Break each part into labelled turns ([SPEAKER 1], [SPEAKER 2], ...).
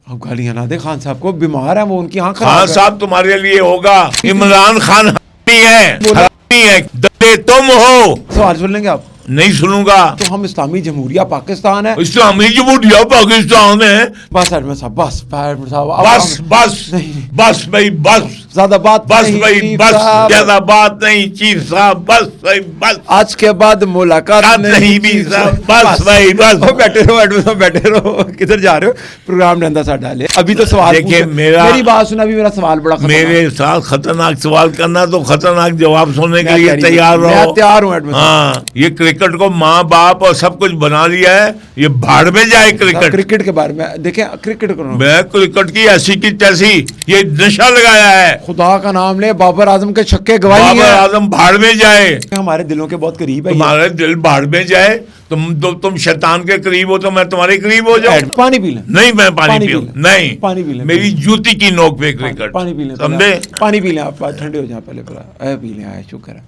[SPEAKER 1] आप गालियां ना दे खान साहब को, बीमार है वो, उनकी आंख
[SPEAKER 2] खान साहब तुम्हारे लिए होगा, इमरान खान हरामी है, दले तुम हो।
[SPEAKER 1] सवाल सुन लेंगे आप?
[SPEAKER 2] नहीं सुनूंगा।
[SPEAKER 1] तो हम इस्लामी जमहूरिया पाकिस्तान है।
[SPEAKER 2] इस्लामी जमहूरिया पाकिस्तान है।
[SPEAKER 1] बस एडमिन साहब, बस एडमिन साहब,
[SPEAKER 2] बस बस बस भाई बस,
[SPEAKER 1] ज्यादा बात
[SPEAKER 2] बस भाई बस, ज्यादा बात नहीं चीफ साहब, बस भाई बस,
[SPEAKER 1] आज के बाद मुलाकात
[SPEAKER 2] नहीं भी साहब, बस भाई बस।
[SPEAKER 1] बैठे रहो एडमिन साहब, बैठे रहो। किधर जा रहे हो? प्रोग्राम नंदा सा डाले। अभी तो सवाल
[SPEAKER 2] देखिए,
[SPEAKER 1] मेरी बात सुना, अभी मेरा सवाल बड़ा
[SPEAKER 2] मेरे साथ खतरनाक सवाल करना तो खतरनाक जवाब सुनने के लिए तैयार रहो।
[SPEAKER 1] मैं तैयार हूँ एडमिन।
[SPEAKER 2] हाँ, ये क्रिकेट को माँ बाप और सब कुछ बना लिया है, ये भाड़ में जाए।
[SPEAKER 1] क्रिकेट के बारे में देखें, क्रिकेट को
[SPEAKER 2] मैं क्रिकेट की ऐसी की तैसी ये नशा लगाया है।
[SPEAKER 1] खुदा का नाम ले, बाबर आजम के छक्के गवाही है।
[SPEAKER 2] बाबर आजम भाड़ में जाए।
[SPEAKER 1] हमारे दिलों के बहुत करीब है।
[SPEAKER 2] तुम्हारे दिल भाड़ में जाए। तुम शैतान के करीब हो तो मैं तुम्हारे करीब हो जाऊं।
[SPEAKER 1] पानी पी लें।
[SPEAKER 2] नहीं, मैं पानी पीऊं नहीं,
[SPEAKER 1] पानी पी लें।
[SPEAKER 2] मेरी जूती की नोक पे क्रिकेट।
[SPEAKER 1] पानी पी लें,
[SPEAKER 2] समझे?
[SPEAKER 1] पानी पी लें आप, ठंडे हो जाए पहले पूरा पी लें। आए शुक्र है,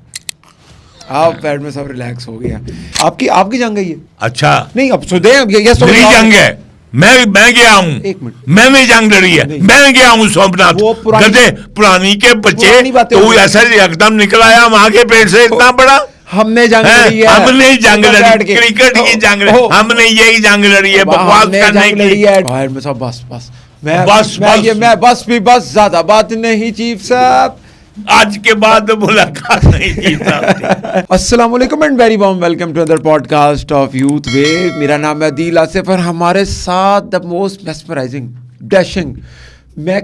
[SPEAKER 1] आप पैड में सब रिलैक्स हो गया। आपकी जंग है ये? अच्छा नहीं, अब सुधे मेरी जंग है। मैं गया हूँ, मैंने जंग लड़ी है, मैं गया हूँ सोमनाथ। गधे पुरानी के बच्चे, तो ऐसा एकदम निकल आया वहां के पेट से इतना बड़ा। हमने जंग लड़ी है,
[SPEAKER 2] हमने जंग लड़ी, क्रिकेट की जंग लड़ी, हमने यही जंग लड़ी है बकवास करने की।
[SPEAKER 1] बस ज्यादा बात नहीं चीफ साहब,
[SPEAKER 2] आज के बाद मुलाकात नहीं की।
[SPEAKER 1] अस्सलाम वालेकुम and very warm welcome to other podcast of Youth Way. मेरा नाम है अदील आसिफ और हमारे साथ द मोस्ट मेस्मराइजिंग, डैशिंग, मैं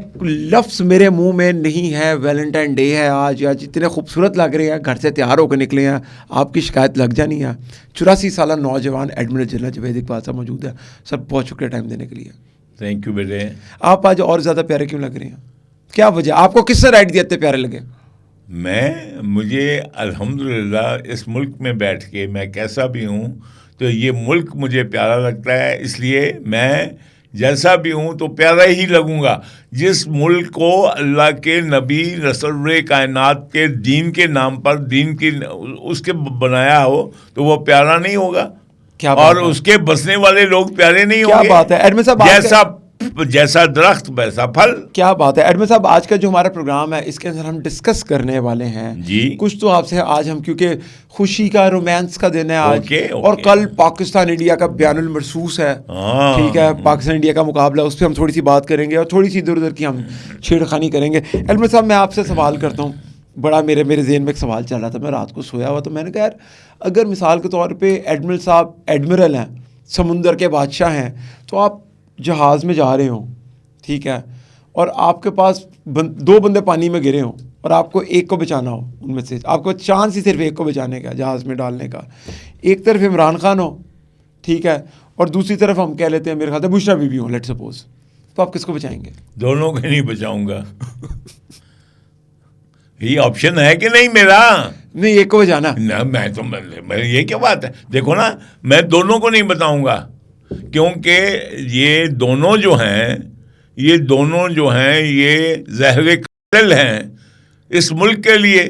[SPEAKER 1] लफ्ज़ मेरे मुंह में नहीं है, वैलेंटाइन डे है आज इतने खूबसूरत लग रहे हैं, घर से तैयार होकर निकले हैं, आपकी शिकायत लग जानी है। 84 साल नौजवान एडमिरल जनरल जवेद इकबाल साहब मौजूद है। सर बहुत शुक्रिया टाइम देने के लिए।
[SPEAKER 2] थैंक यू बेटे।
[SPEAKER 1] आप आज और ज़्यादा प्यारे क्यों लग रहे हैं? क्या वजह? आपको किसने राइट दिया इतने प्यारे लगे?
[SPEAKER 2] मुझे अल्हम्दुलिल्लाह इस मुल्क में बैठ के, मैं कैसा भी हूँ तो ये मुल्क मुझे प्यारा लगता है, इसलिए मैं जैसा भी हूँ तो प्यारा ही लगूंगा। जिस मुल्क को अल्लाह के नबी रसूल कायनात के दीन के नाम पर उसके बनाया हो तो वो प्यारा नहीं होगा।
[SPEAKER 1] क्या
[SPEAKER 2] और उसके बसने वाले लोग प्यारे नहीं होंगे।
[SPEAKER 1] क्या बात है एडमिन साहब,
[SPEAKER 2] जैसा दरख्त वैसा फल।
[SPEAKER 1] क्या बात है एडमिन साहब, आज का जो हमारा प्रोग्राम है इसके अंदर हम डिस्कस करने वाले हैं
[SPEAKER 2] जी
[SPEAKER 1] कुछ तो आपसे आज हम, क्योंकि खुशी का, रोमांस का दिन है आज।
[SPEAKER 2] ओके।
[SPEAKER 1] और कल पाकिस्तान इंडिया का बयानुल मरसूस है, ठीक है, पाकिस्तान इंडिया का मुकाबला, उस पर हम थोड़ी सी बात करेंगे और थोड़ी सी इधर उधर की हम छेड़खानी करेंगे। एडमिन साहब, मैं आपसे सवाल करता हूँ, बड़ा मेरे जहन में एक सवाल चल रहा था, मैं रात को सोया हुआ तो मैंने कहा यार, अगर मिसाल के तौर पर एडमिरल साहब एडमिरल हैं, समुंदर के बादशाह हैं, तो आप जहाज़ में जा रहे हो, ठीक है, और आपके पास दो बंदे पानी में गिरे हों और आपको एक को बचाना हो, उनमें से आपको चांस ही सिर्फ एक को बचाने का, जहाज़ में डालने का। एक तरफ इमरान खान हो, ठीक है, और दूसरी तरफ हम कह लेते हैं मेरे ख्याल से बुशरा बीबी हो, लेट सपोज, तो आप किसको बचाएंगे?
[SPEAKER 2] दोनों को नहीं बचाऊंगा। ये ऑप्शन है कि नहीं मेरा?
[SPEAKER 1] नहीं, एक को बचाना
[SPEAKER 2] ना। मैं ये क्या बात है, देखो ना, मैं दोनों को नहीं बताऊंगा, क्योंकि ये दोनों जो हैं ये ज़हर कत्ल हैं इस मुल्क के लिए।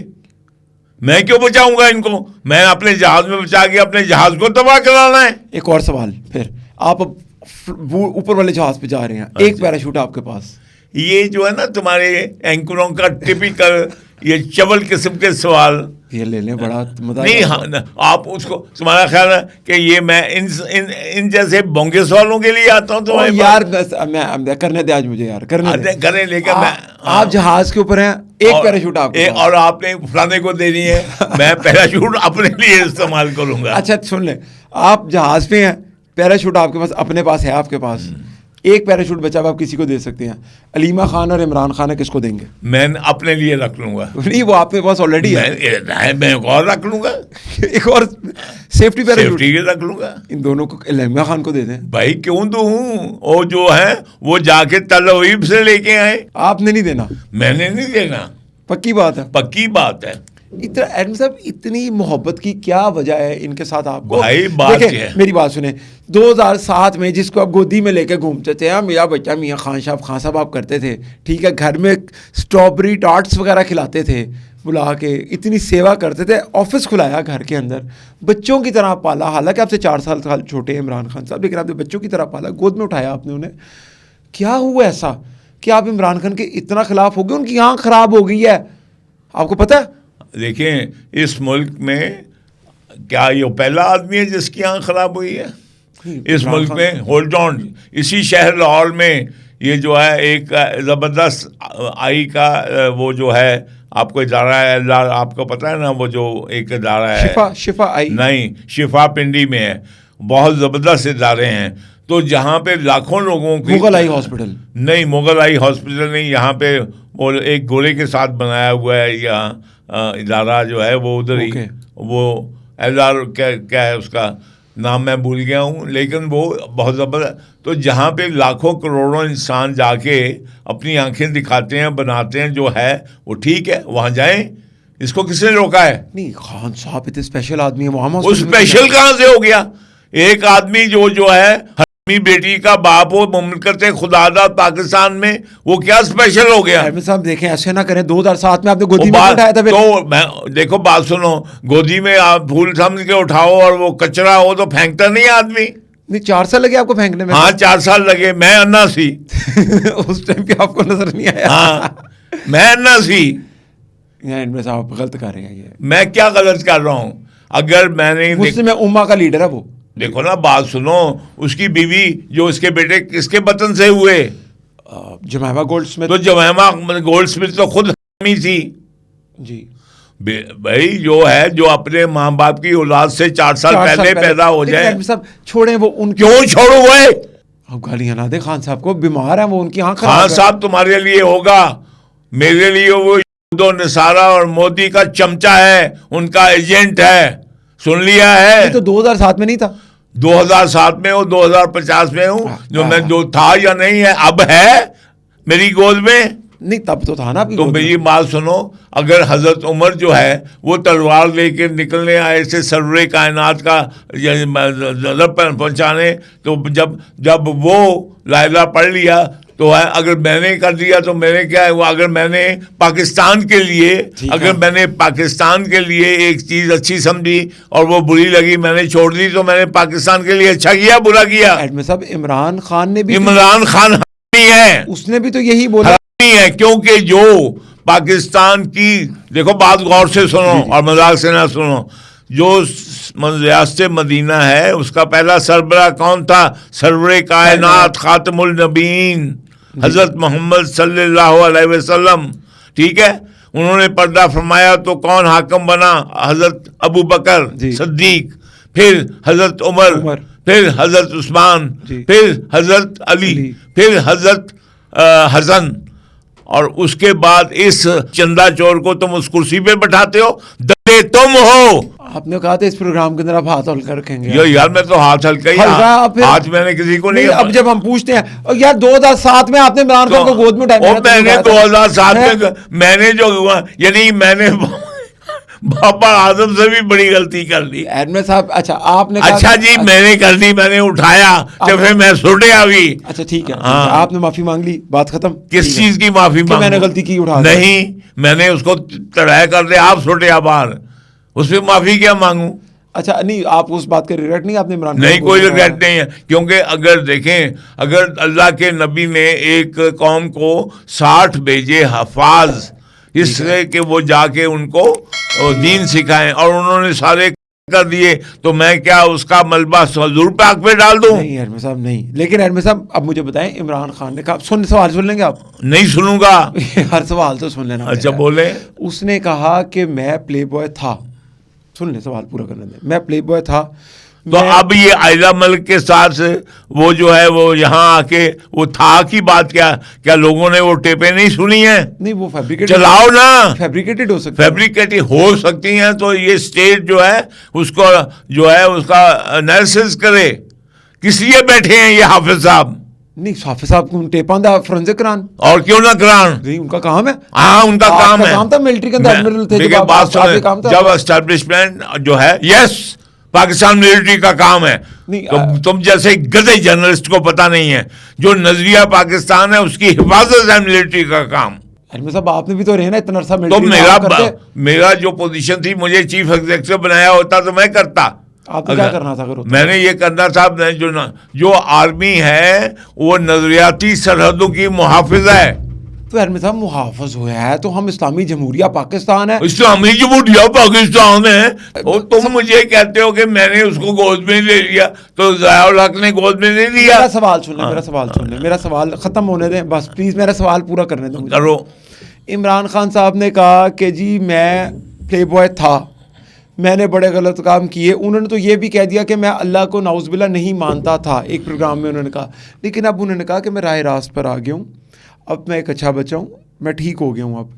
[SPEAKER 2] मैं क्यों बचाऊंगा इनको? मैं अपने जहाज में बचा के अपने जहाज को तबाह कराना है।
[SPEAKER 1] एक और सवाल, फिर आप ऊपर वाले जहाज पे जा रहे हैं, एक पैराशूट आपके पास,
[SPEAKER 2] ये जो है ना तुम्हारे एंकरों का टिपिकल ये चबल किस्म के सवाल,
[SPEAKER 1] ये ले लें, बड़ा मजा
[SPEAKER 2] नहीं। हाँ, आप उसको, तुम्हारा ख्याल है कि ये मैं इन जैसे बोंगे सवालों के लिए आता हूँ तो
[SPEAKER 1] यार मैं करने दे आज मुझे, यार करने
[SPEAKER 2] लेकर
[SPEAKER 1] आप जहाज के ऊपर हैं, एक पैराशूट आपको
[SPEAKER 2] और आपने फलाने को देनी है, मैं पैराशूट अपने लिए इस्तेमाल करूंगा।
[SPEAKER 1] अच्छा सुन ले, आप जहाज पे हैं, पैराशूट आपके पास, अपने पास है, आपके पास एक पैराशूट बचा, आप किसी को दे सकते हैं, अलीमा खान और इमरान खान है, किसको देंगे? मैं
[SPEAKER 2] अपने लिए रख लूंगा।
[SPEAKER 1] नहीं, वो आपके पास ऑलरेडी
[SPEAKER 2] है, मैं एक और रख लूंगा,
[SPEAKER 1] एक और सेफ्टी पैराशूट
[SPEAKER 2] रख लूंगा।
[SPEAKER 1] इन दोनों को अलीमा खान को दे दें।
[SPEAKER 2] भाई क्यों दूं? वो जो है वो जाके तल अवीब से लेके आए।
[SPEAKER 1] आपने नहीं देना?
[SPEAKER 2] मैंने नहीं देना।
[SPEAKER 1] पक्की बात है?
[SPEAKER 2] पक्की बात है।
[SPEAKER 1] एडमिन साहब, इतनी मोहब्बत की क्या वजह है इनके साथ आपको?
[SPEAKER 2] भाई बात है,
[SPEAKER 1] मेरी बात सुने, 2007 में जिसको आप गोदी में लेके घूमते थे, मेरा बच्चा मियाँ खान साहब आप करते थे, ठीक है, घर में स्ट्रॉबेरी टार्ट्स वगैरह खिलाते थे, बुला के इतनी सेवा करते थे, ऑफिस खुलाया घर के अंदर, बच्चों की तरह पाला, हालांकि आपसे 4 साल छोटे हैं इमरान खान साहब, लेकिन आपने बच्चों की तरह पाला, गोद में उठाया आपने उन्हें, क्या हुआ ऐसा कि आप इमरान खान के इतना खिलाफ हो गए, उनकी आंख खराब हो गई है, आपको पता है?
[SPEAKER 2] देखें इस मुल्क में क्या ये पहला आदमी है जिसकी आंख खराब हुई है? इस मुल्क में होल्ड ऑन, इसी शहर लाहौर में ये जो है एक ज़बरदस्त आई का वो जो है आपको इदारा है, आपको पता है ना, वो जो एक इदारा है
[SPEAKER 1] शिफा आई, नहीं
[SPEAKER 2] शिफा पिंडी में है, बहुत ज़बरदस्त इदारे हैं। तो जहाँ पे लाखों लोगों की,
[SPEAKER 1] मुगल आई हॉस्पिटल
[SPEAKER 2] नहीं, मुगल आई हॉस्पिटल नहीं, यहाँ पे वो एक घोड़े के साथ बनाया हुआ है यहाँ इदारा जो है वो उधर ही, वो एलआर क्या है उसका नाम मैं भूल गया हूँ, लेकिन वो बहुत ज़बरदस्त। तो जहाँ पे लाखों करोड़ों इंसान जाके अपनी आंखें दिखाते हैं, बनाते हैं, जो है वो ठीक है, वहाँ जाएं। इसको किसने रोका है?
[SPEAKER 1] नहीं, खान साहब इतने स्पेशल आदमी है वहाँ।
[SPEAKER 2] वो स्पेशल कहाँ से हो गया? एक आदमी जो है अपनी बेटी का बाप हो, मुमलकत खुदादा पाकिस्तान में, वो क्या स्पेशल हो गया?
[SPEAKER 1] साहब देखें, ऐसे ना करें, 2007 में आपने गोदी में उठाया था।
[SPEAKER 2] तो मैं देखो, बात सुनो, गोदी में आप फूल समझ के उठाओ और वो कचरा हो तो फेंकता नहीं आदमी।
[SPEAKER 1] नहीं, 4 साल लगे आपको फेंकने में?
[SPEAKER 2] हाँ, 4 साल लगे, मैं अन्ना सी
[SPEAKER 1] उस टाइम पे आपको नजर नहीं आया?
[SPEAKER 2] हाँ, मैं अन्ना सी।
[SPEAKER 1] इनमें साहब गलत कर रहे हैं ये।
[SPEAKER 2] मैं क्या गलत कर रहा हूँ? अगर मैंने
[SPEAKER 1] मुस्लिम उम्मा का लीडर है वो।
[SPEAKER 2] देखो ना, बात सुनो, उसकी बीवी जो उसके बेटे किसके वतन से हुए?
[SPEAKER 1] जमैमा गोल्डस्मिथ।
[SPEAKER 2] तो जमैमा गोल्डस्मिथ तो खुद हरामी थी
[SPEAKER 1] जी
[SPEAKER 2] भाई, जो है जो अपने माँ बाप की औलाद से 4 साल पहले पैदा हो जाए।
[SPEAKER 1] सब छोड़े वो, उन
[SPEAKER 2] क्यों छोड़ो? वो
[SPEAKER 1] अब गालियां ना दे खान साहब को, बीमार है वो, उनकी आंख खराब
[SPEAKER 2] है। खान साहब तुम्हारे लिए होगा, मेरे लिए वो दो नसारा और मोदी का चमचा है, उनका एजेंट है, सुन लिया है?
[SPEAKER 1] तो 2007 में नहीं था?
[SPEAKER 2] 2007 में हो, 2050 में हूँ, जो मैं जो था या नहीं है, अब है मेरी गोद में।
[SPEAKER 1] नहीं, तब तो था ना।
[SPEAKER 2] तो मेरी बात सुनो, अगर हजरत उमर जो है वो तलवार लेके निकलने आए थे सरवरे कायनात का पहुंचाने, तो जब वो लाइला पढ़ लिया तो है, अगर मैंने कर दिया तो मैंने क्या है? वो अगर मैंने पाकिस्तान के लिए, अगर मैंने पाकिस्तान के लिए एक चीज अच्छी समझी और वो बुरी लगी, मैंने छोड़ दी, तो मैंने पाकिस्तान के लिए अच्छा किया बुरा किया?
[SPEAKER 1] साहब इमरान खान ने भी,
[SPEAKER 2] इमरान खान हरामी है,
[SPEAKER 1] उसने भी तो यही बोला
[SPEAKER 2] है, क्योंकि जो पाकिस्तान की, देखो बात गौर से सुनो और मजाक से ना सुनो, जो रियासत मदीना है उसका पहला सरबरा कौन था? सरवरे कायनात खातमुल नबीन हजरत मोहम्मद सल्लल्लाहु अलैहि वसल्लम, ठीक है? उन्होंने पर्दा फरमाया तो कौन हाकिम बना? हजरत अबू बकर सिद्दीक, फिर हजरत उमर, फिर हजरत उस्मान, फिर हजरत अली, फिर हजरत हसन, और उसके बाद इस चंदा चोर को तुम उस कुर्सी पे बैठाते हो, दले तुम हो।
[SPEAKER 1] आपने कहा था इस प्रोग्राम के अंदर आप हाथ हल्का रखेंगे।
[SPEAKER 2] यार मैं तो हाथ हल्का ही, हाथ मैंने किसी को नहीं।
[SPEAKER 1] अब जब हम पूछते हैं यार 2007 में आपने इमरान खान को गोद में उठाया,
[SPEAKER 2] मैंने 2007 में मैंने जो हुआ, यानी मैंने बाबा आजम से भी बड़ी गलती कर ली।
[SPEAKER 1] एडमिन साहब, अच्छा आपने
[SPEAKER 2] अच्छा जी, मैंने कर दी, मैंने उठाया तो फिर मैं सुटे अभी।
[SPEAKER 1] अच्छा ठीक है, आपने माफी मांग ली, बात खत्म।
[SPEAKER 2] किस चीज की माफी मांगी?
[SPEAKER 1] मैंने गलती की, उठा
[SPEAKER 2] नहीं, मैंने उसको तड़ाया कर दिया, आप सुटे बाहर, उसमें माफी क्या मांगू?
[SPEAKER 1] अच्छा नहीं, आप उस बात का रिग्रेट नहीं? आपने इमरान
[SPEAKER 2] नहीं, कोई रिग्रेट नहीं है, क्योंकि अगर देखें, अगर अल्लाह के नबी ने एक कौम को 60 भेजे हफाज, इससे कि वो जाके उनको दीन सिखाएं, और उन्होंने सारे कर दिए, तो मैं क्या उसका मलबा हजूर पाक पे डाल दूं?
[SPEAKER 1] नहीं एडमिन साहब, नहीं। लेकिन एडमिन साहब अब मुझे बताएं, इमरान खान ने कहा, सवाल सुन लेंगे आप?
[SPEAKER 2] नहीं सुनूंगा।
[SPEAKER 1] हर सवाल तो सुन लेना।
[SPEAKER 2] अच्छा बोले।
[SPEAKER 1] उसने कहा कि मैं प्ले बॉय था, सुन ले सवाल पूरा करने दे, मैं प्ले बॉय था।
[SPEAKER 2] तो अब ये आयला मलिक के साथ वो जो है वो यहाँ आके वो था की बात, क्या लोगों ने वो टेपें नहीं सुनी है?
[SPEAKER 1] नहीं, वो फैब्रिकेटेड,
[SPEAKER 2] चलाओ ना,
[SPEAKER 1] फैब्रिकेटेड हो सकती है,
[SPEAKER 2] फैब्रिकेटेड हो सकती हैं। तो ये स्टेट जो है उसको जो है उसका एनालिसिस करे। किस लिए बैठे हैं ये हाफिज साहब?
[SPEAKER 1] नहीं, हाफिज साहब को टेपा दा फोरेंसिक करान,
[SPEAKER 2] और क्यों ना करान?
[SPEAKER 1] नहीं, उनका काम है।
[SPEAKER 2] हाँ, उनका काम है,
[SPEAKER 1] काम था, मिलिट्री के अंदर एडमिरल थे।
[SPEAKER 2] जब एस्टेब्लिशमेंट जो है, यस, पाकिस्तान मिलिट्री का काम है। तुम जैसे गधे जर्नलिस्ट को पता नहीं है, जो नजरिया पाकिस्तान है उसकी हिफाजत है मिलिट्री का काम।
[SPEAKER 1] साहब आपने भी तो रहे ना इतना अर्सा
[SPEAKER 2] मिलिट्री। तो मेरा जो पोजीशन थी, मुझे चीफ एग्जीक्यूटिव बनाया होता तो मैं करता।
[SPEAKER 1] आपने क्या करना था? अगर
[SPEAKER 2] मैंने ये करना था, जो आर्मी है वो नजरियाती सरहदों की मुहाफिज है।
[SPEAKER 1] तो यार साहब मुहाफिज हुआ है तो हम इस्लामी जमहूरिया पाकिस्तान है।
[SPEAKER 2] इस्लामी जमहूरिया पाकिस्तान है और तुम मुझे कहते हो कि मैंने उसको गोद में ले लिया, तो ज़ियाउल हक ने गोद में नहीं लिया।
[SPEAKER 1] मेरा सवाल सुन ले, मेरा सवाल सुन ले, मेरा सवाल खत्म होने दें बस प्लीज, मेरा सवाल पूरा करने दो मुझे।
[SPEAKER 2] करो।
[SPEAKER 1] इमरान खान साहब ने कहा कि जी मैं प्ले बॉय था, मैंने बड़े गलत काम किए। उन्होंने तो ये भी कह दिया कि मैं अल्लाह को नाउज़ुबिल्लाह नहीं मानता था, एक प्रोग्राम में उन्होंने कहा। लेकिन अब उन्होंने कहा कि मैं राह रास्त पर आ गया हूँ, अब मैं एक अच्छा बच्चा हूँ, मैं ठीक हो गया हूँ अब।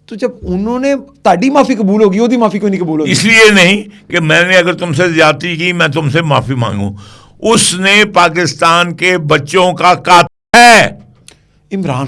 [SPEAKER 1] तो जब उन्होंने ताड़ी माफ़ी कबूल होगी, ओदी माफ़ी क्यों नहीं कबूल होगी?
[SPEAKER 2] इसलिए नहीं कि मैंने अगर तुमसे ज्यादती की मैं तुमसे माफी मांगू। उसने पाकिस्तान के बच्चों का कातिल है
[SPEAKER 1] इमरान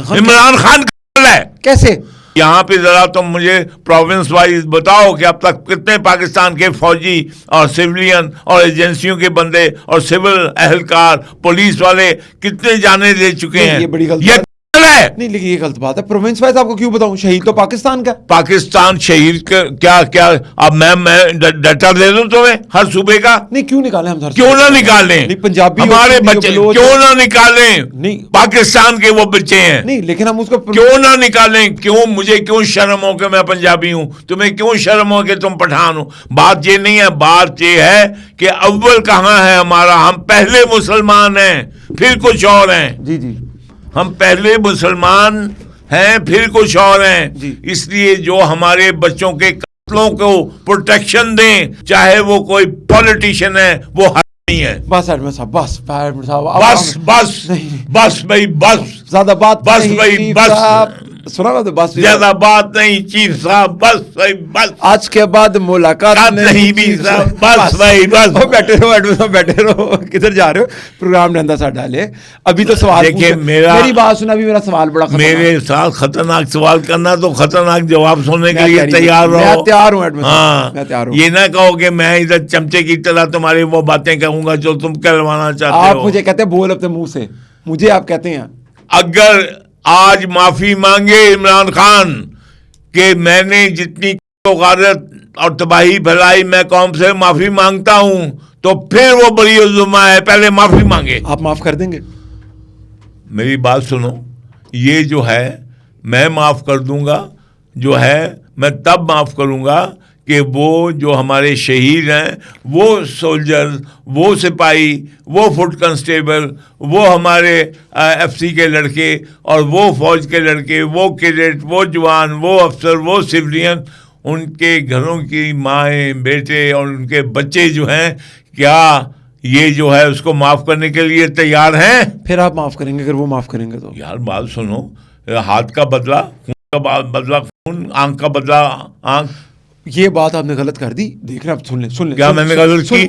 [SPEAKER 1] खान
[SPEAKER 2] है।
[SPEAKER 1] कैसे?
[SPEAKER 2] यहाँ पे जरा तुम मुझे प्रोविंस वाइज बताओ कि अब तक कितने पाकिस्तान के फौजी और सिविलियन और एजेंसियों के बंदे और सिविल एहलकार पुलिस वाले कितने जाने दे चुके हैं।
[SPEAKER 1] ये बड़ी गलती है। नहीं लेकिन ये गलत बात है। प्रोविंस वाइज आपको क्यों बताऊं? शहीद तो पाकिस्तान का।
[SPEAKER 2] पाकिस्तान शहीद क्या अब मैं डाटा दे दूं तुम्हें हर सूबे का?
[SPEAKER 1] नहीं क्यों निकालें हम?
[SPEAKER 2] क्यों ना निकालें?
[SPEAKER 1] पंजाबी
[SPEAKER 2] हमारे बच्चे क्यों ना निकालें?
[SPEAKER 1] नहीं
[SPEAKER 2] पाकिस्तान के वो बच्चे हैं।
[SPEAKER 1] नहीं लेकिन हम उसको
[SPEAKER 2] क्यों ना निकालें? क्यों मुझे क्यों शर्म हो कि मैं पंजाबी हूं? तुम्हें क्यों शर्म हो कि तुम पठान हो? बात ये नहीं है, बात ये है कि अव्वल कहां है हमारा? हम पहले मुसलमान हैं फिर कुछ और हैं।
[SPEAKER 1] जी जी,
[SPEAKER 2] हम पहले मुसलमान हैं फिर कुछ और हैं। इसलिए जो हमारे बच्चों के कत्लों को प्रोटेक्शन दें, चाहे वो कोई पॉलिटिशियन है, वो हर नहीं है।
[SPEAKER 1] बस एडमिन साहब, बस
[SPEAKER 2] बस बस बस भाई, बस
[SPEAKER 1] ज्यादा बात
[SPEAKER 2] बस भाई, बस
[SPEAKER 1] सुना ना, तो बस
[SPEAKER 2] ज्यादा बात नहीं चीफ साहब, बस भाई बस।
[SPEAKER 1] आज के बाद मुलाकात
[SPEAKER 2] नहीं भी साहब, बस भाई बस।
[SPEAKER 1] बैठे रहो एडमिन साहब, बैठे रहो। किधर जा रहे हो? प्रोग्राम नंदा सा डाले। अभी तो सवाल
[SPEAKER 2] देखिए,
[SPEAKER 1] मेरी बात सुना, अभी मेरा सवाल बड़ा
[SPEAKER 2] मेरे साथ खतरनाक सवाल करना तो खतरनाक जवाब सुनने के लिए तैयार रहो।
[SPEAKER 1] मैं तैयार हूँ एडमिन,
[SPEAKER 2] हाँ,
[SPEAKER 1] मैं तैयार हूँ।
[SPEAKER 2] ये ना कहो कि मैं इधर चमचे की तरह तुम्हारी वो बातें कहूंगा जो तुम करवाना चाहते हो।
[SPEAKER 1] आप मुझे कहते हैं बोल अपने मुंह से, मुझे आप कहते हैं
[SPEAKER 2] अगर आज माफी मांगे इमरान खान कि मैंने जितनी गारत और तबाही फैलाई मैं कौम से माफी मांगता हूं, तो फिर वो बड़ी उज़्मा है, पहले माफी मांगे।
[SPEAKER 1] आप माफ कर देंगे?
[SPEAKER 2] मेरी बात सुनो, ये जो है मैं माफ कर दूंगा, जो है मैं तब माफ करूंगा कि वो जो हमारे शहीद हैं, वो सोल्जर, वो सिपाही, वो फुट कांस्टेबल, वो हमारे एफसी के लड़के और वो फौज के लड़के, वो कैडेट, वो जवान, वो अफसर, वो सिविलियन, उनके घरों की माएँ, बेटे और उनके बच्चे जो हैं, क्या ये जो है उसको माफ़ करने के लिए तैयार हैं?
[SPEAKER 1] फिर आप माफ़ करेंगे? अगर वो माफ़ करेंगे तो?
[SPEAKER 2] यार बात सुनो, हाथ का बदला खून का बदला खून, आंख का बदला आंख।
[SPEAKER 1] ये बात आपने गलत कर दी। देखना, सुन ले
[SPEAKER 2] क्या मैंने गलत की?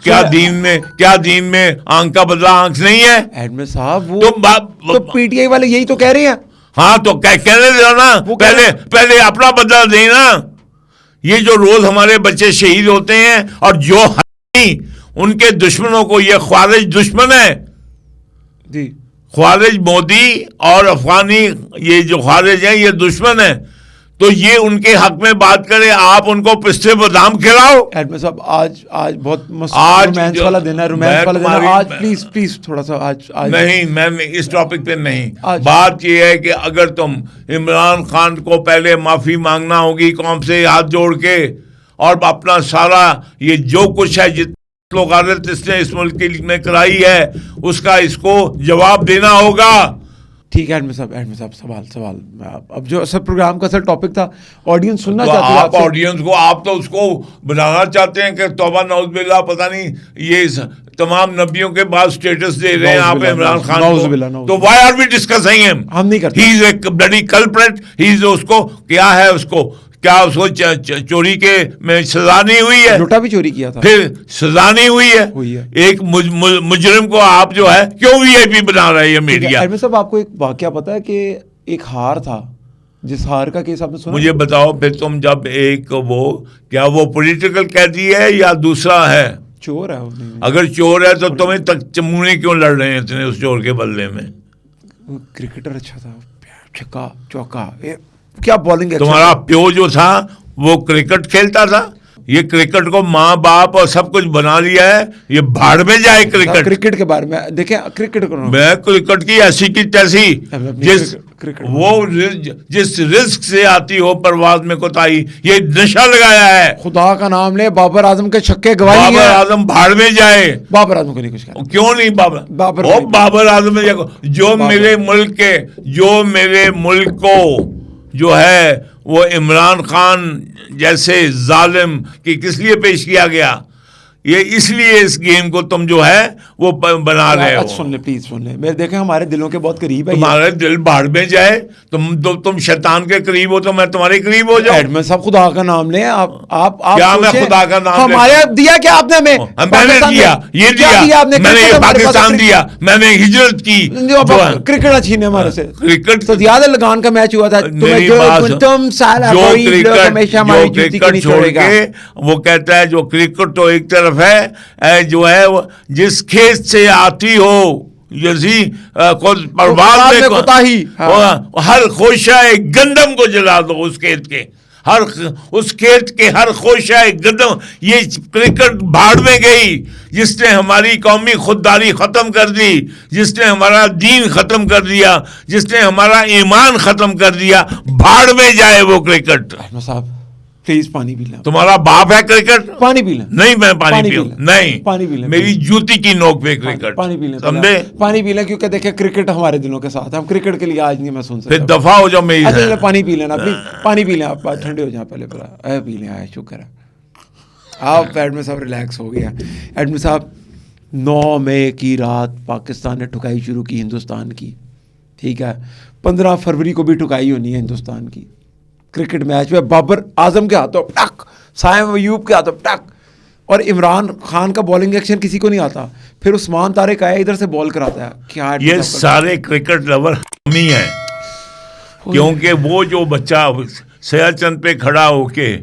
[SPEAKER 2] क्या दीन में आंख का बदला आंख नहीं है?
[SPEAKER 1] एडमिन साहब वो तो पीटीआई वाले यही तो कह रहे हैं।
[SPEAKER 2] हाँ तो कहने दो ना, पहले अपना बदला देना। ये जो रोज हमारे बच्चे शहीद होते हैं और जो उनके दुश्मनों को, ये ख्वारिज दुश्मन है
[SPEAKER 1] जी, ख्वारिज
[SPEAKER 2] मोदी और अफगानी, ये जो ख्वारिज हैं ये दुश्मन है। तो ये उनके हक में बात करें, आप उनको पिस्ते बादाम खिलाओ।
[SPEAKER 1] एडमिन साहब आज बहुत रोमांस वाला दिन है, रोमांस वाला दिन है आज। प्लीज थोड़ा सा आज
[SPEAKER 2] नहीं, मैं इस टॉपिक पे नहीं। बात ये है कि अगर तुम इमरान खान को पहले माफी मांगना होगी कौम से हाथ जोड़ के, और अपना सारा ये जो कुछ है, जितनी लोग इसने इस मुल्क में कराई है, उसका इसको जवाब देना होगा।
[SPEAKER 1] ठीक है एडमिन साहब, सवाल अब जो सब प्रोग्राम का सर टॉपिक था, ऑडियंस सुनना
[SPEAKER 2] तो
[SPEAKER 1] चाहते हैं
[SPEAKER 2] आप ऑडियंस को, आप तो उसको बनाना चाहते हैं कि तौबा नौज़ुबिल्लाह, पता नहीं ये तमाम नबियों के बाद स्टेटस दे रहे हैं आप इमरान खान को। तो why are we discussing him?
[SPEAKER 1] हम नहीं करते।
[SPEAKER 2] He is a bloody culprit. He is, उसको क्या है, उसको क्या, उसको चोरी के में सजा नहीं हुई है?
[SPEAKER 1] लुटा भी चोरी किया था,
[SPEAKER 2] फिर सजा नहीं हुई है। एक मुजरिम को आप जो है क्यों वीआईपी बना रहे हैं मीडिया?
[SPEAKER 1] एडमिन साहब आपको एक वाकया पता है कि एक हार था, जिस हार का केस आपने सुना?
[SPEAKER 2] मुझे बताओ फिर तुम, जब एक वो क्या वो पॉलिटिकल कैदी है या दूसरा है?
[SPEAKER 1] चोर है।
[SPEAKER 2] अगर चोर है तो तुम्हें तक चमूने क्यों लड़ रहे हैं इतने उस चोर के बदले में?
[SPEAKER 1] क्रिकेटर अच्छा था, छक्का चौका, क्या बॉलिंग।
[SPEAKER 2] तुम्हारा प्यो जो था वो क्रिकेट खेलता था, ये क्रिकेट को माँ बाप और सब कुछ बना लिया है, ये भाड़ में जाए क्रिकेट।
[SPEAKER 1] क्रिकेट के बारे में देखें, क्रिकेट को
[SPEAKER 2] मैं क्रिकेट की ऐसी की तैसी, जिस वो जिस रिस्क से आती हो परवाज में कोताही, ये नशा लगाया है।
[SPEAKER 1] खुदा का नाम ले, बाबर आजम के छक्के गवाही है।
[SPEAKER 2] बाबर आजम भाड़ में जाए।
[SPEAKER 1] बाबर आजम को नहीं कुछ कहना।
[SPEAKER 2] क्यों नहीं बाबर आजम में जो मेरे मुल्क को जो है वो इमरान खान जैसे जालिम की किस लिए पेश किया गया, ये इसलिए इस गेम को तुम जो है वो बना रहे हो।
[SPEAKER 1] सुन ले प्लीज, सुन ले, मैं देखें हमारे दिलों के बहुत करीब है।
[SPEAKER 2] तुम्हारे दिल भाड़ में जाए, तुम शैतान के करीब हो तो मैं तुम्हारे करीब हो जाऊं।
[SPEAKER 1] एडमिन साहब खुदा का नाम ले, आप
[SPEAKER 2] क्या मैं खुदा का नाम
[SPEAKER 1] हमारे दिया क्या आपने हमें?
[SPEAKER 2] मैंने दिया, ये दिया, मैंने पाकिस्तान दिया, मैंने हिजरत की।
[SPEAKER 1] क्रिकेट अच्छी नहीं हमारे से।
[SPEAKER 2] क्रिकेट
[SPEAKER 1] तो याद है लगान का मैच हुआ था, तुम साला हमेशा हमारी जूती को नहीं छोड़ेगा।
[SPEAKER 2] वो कहता है जो क्रिकेट तो एक तरफ है, जो है जिस खेत से आती हो यजी परवाज में कोताही, हर खोशाए गंदम को जला दो उस खेत के, उस खेत के हर खोशाए गंदम। ये क्रिकेट भाड़ में गई, जिसने हमारी कौमी खुददारी खत्म कर दी, जिसने हमारा दीन खत्म कर दिया, जिसने हमारा ईमान खत्म कर दिया, भाड़ में जाए वो क्रिकेट।
[SPEAKER 1] साहब प्लीज पानी पी लें।
[SPEAKER 2] तुम्हारा बाप है क्रिकेट?
[SPEAKER 1] पानी पी लें।
[SPEAKER 2] नहीं, मैं पानी पीऊं नहीं,
[SPEAKER 1] पानी पी लें।
[SPEAKER 2] मेरी जूती की नोक पे क्रिकेट।
[SPEAKER 1] पानी पी लें,
[SPEAKER 2] समझे?
[SPEAKER 1] पानी पी लें, क्योंकि देखिए क्रिकेट हमारे दिलों के साथ है। हम क्रिकेट के लिए आज नहीं मैं सुन सकता।
[SPEAKER 2] फिर दफा हो जाओ मेरी।
[SPEAKER 1] अच्छा पानी पी लेना प्लीज, पानी पी लें आप, ठंडे हो जाए पहले पी लें। आए शुक्र है आप एडमिन साहब रिलैक्स हो गया। एडमिन साहब 9 मई की रात पाकिस्तान ने ठुकाई शुरू की हिंदुस्तान की, ठीक है। 15 फरवरी को भी ठुकाई होनी है हिंदुस्तान की। क्रिकेट मैच में बाबर आजम के हाथों टक, साइम अयूब के हाथों टक, और इमरान खान का बॉलिंग एक्शन किसी को नहीं आता। फिर उस्मान तारिक आया इधर से बॉल कराता है। क्या
[SPEAKER 2] ये सारे क्रिकेट लवर हम ही हैं, क्योंकि वो जो बच्चा सियाचंद पे खड़ा होके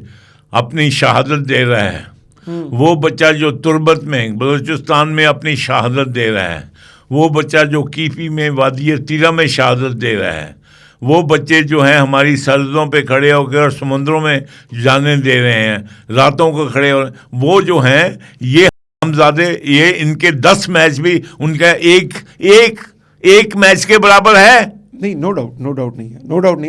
[SPEAKER 2] अपनी शहादत दे रहा है, वो बच्चा जो तुर्बत में बलूचिस्तान में अपनी शहादत दे रहा है, वो बच्चा जो कीपी में वादी तीरा में शहादत दे रहा है, वो बच्चे जो हैं हमारी सरहदों पे खड़े होकर और समुद्रों में जाने दे रहे हैं, रातों को खड़े हो, वो जो हैं ये हमजादे, ये इनके 10 मैच भी उनका एक मैच के बराबर है।
[SPEAKER 1] नहीं, नो डाउट नहीं